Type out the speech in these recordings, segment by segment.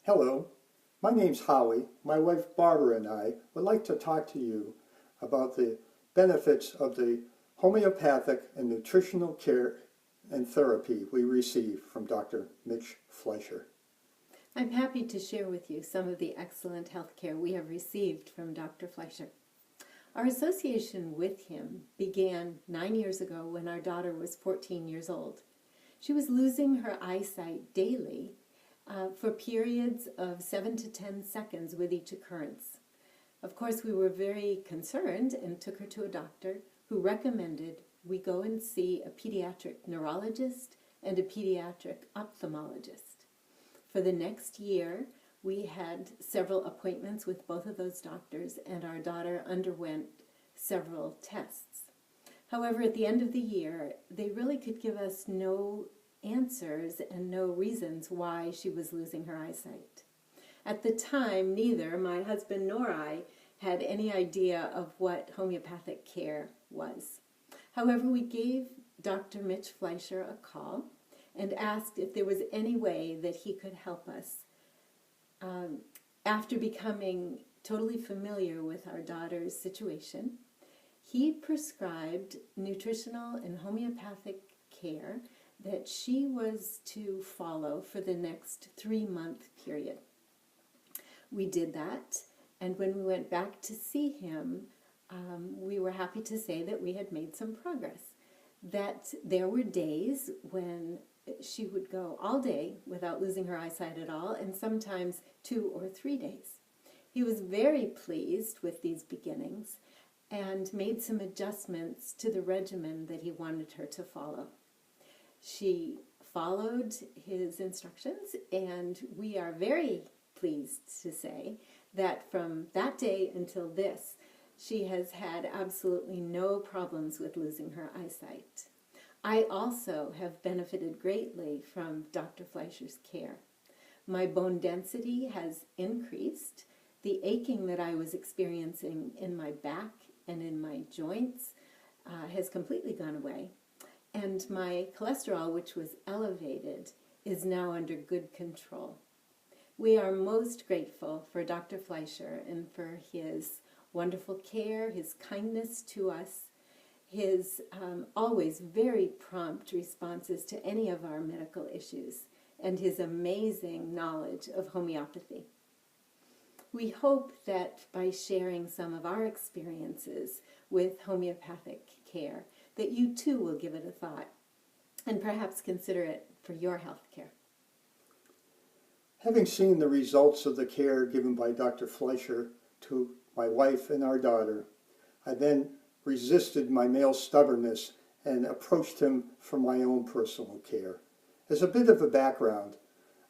Hello, my name's Howie. My wife Barbara and I would like to talk to you about the benefits of the homeopathic and nutritional care and therapy we receive from Dr. Mitch Fleischer. I'm happy to share with you some of the excellent health care we have received from Dr. Fleischer. Our association with him began 9 years ago when our daughter was 14 years old. She was losing her eyesight daily for periods of 7 to 10 seconds with each occurrence. Of course, we were very concerned and took her to a doctor who recommended we go and see a pediatric neurologist and a pediatric ophthalmologist. For the next year, we had several appointments with both of those doctors, and our daughter underwent several tests. However, at the end of the year, they really could give us no answers and no reasons why she was losing her eyesight. At the time, neither my husband nor I had any idea of what homeopathic care was. However, we gave Dr. Mitch Fleischer a call and asked if there was any way that he could help us. After becoming totally familiar with our daughter's situation, he prescribed nutritional and homeopathic care that she was to follow for the next 3-month period. We did that, and when we went back to see him, we were happy to say that we had made some progress. That there were days when she would go all day without losing her eyesight at all, and sometimes 2 or 3 days. He was very pleased with these beginnings and made some adjustments to the regimen that he wanted her to follow. She followed his instructions, and we are very pleased to say that from that day until this, she has had absolutely no problems with losing her eyesight. I also have benefited greatly from Dr. Fleischer's care. My bone density has increased. The aching that I was experiencing in my back and in my joints has completely gone away. And my cholesterol, which was elevated, is now under good control. We are most grateful for Dr. Fleischer and for his wonderful care, his kindness to us, his always very prompt responses to any of our medical issues, and his amazing knowledge of homeopathy. We hope that by sharing some of our experiences with homeopathic care, that you too will give it a thought and perhaps consider it for your health care. Having seen the results of the care given by Dr. Fleischer to my wife and our daughter, I then resisted my male stubbornness and approached him for my own personal care. As a bit of a background,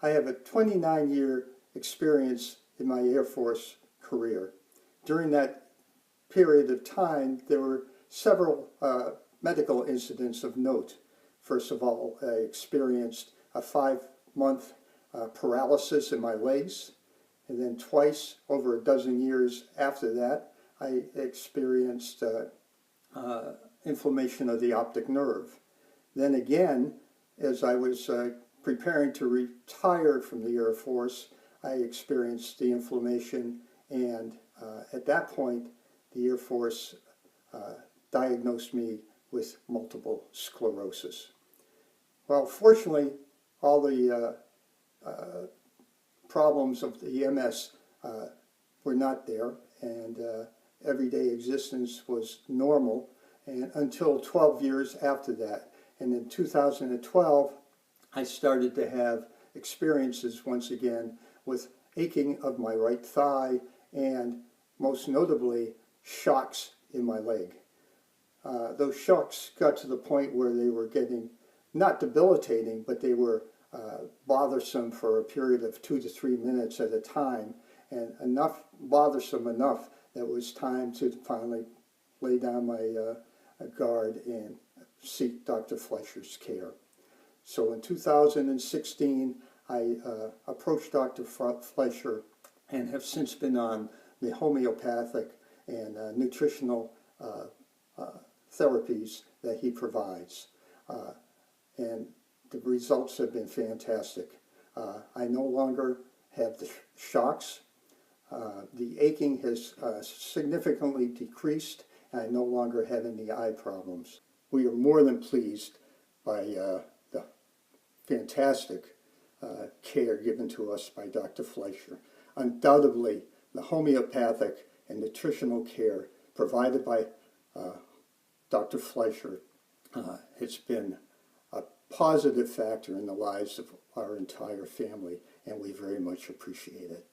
I have a 29-year experience in my Air Force career. During that period of time, there were several medical incidents of note. First of all, I experienced a 5-month paralysis in my legs, and then twice over a dozen years after that, I experienced inflammation of the optic nerve. Then again, as I was preparing to retire from the Air Force, I experienced the inflammation, and at that point, the Air Force diagnosed me with multiple sclerosis. Well, fortunately, all the problems of the MS were not there, and everyday existence was normal, and until 12 years after that. And in 2012, I started to have experiences once again with aching of my right thigh and most notably shocks in my leg. Those shocks got to the point where they were getting not debilitating, but they were bothersome for a period of 2 to 3 minutes at a time, and bothersome enough that it was time to finally lay down my guard and seek Dr. Fleischer's care. So in 2016, I approached Dr. Fleischer and have since been on the homeopathic and nutritional therapies that he provides. And the results have been fantastic. I no longer have the shocks. The aching has significantly decreased, and I no longer have any eye problems. We are more than pleased by the fantastic care given to us by Dr. Fleischer. Undoubtedly, the homeopathic and nutritional care provided by Dr. Fleischer has been a positive factor in the lives of our entire family, and we very much appreciate it.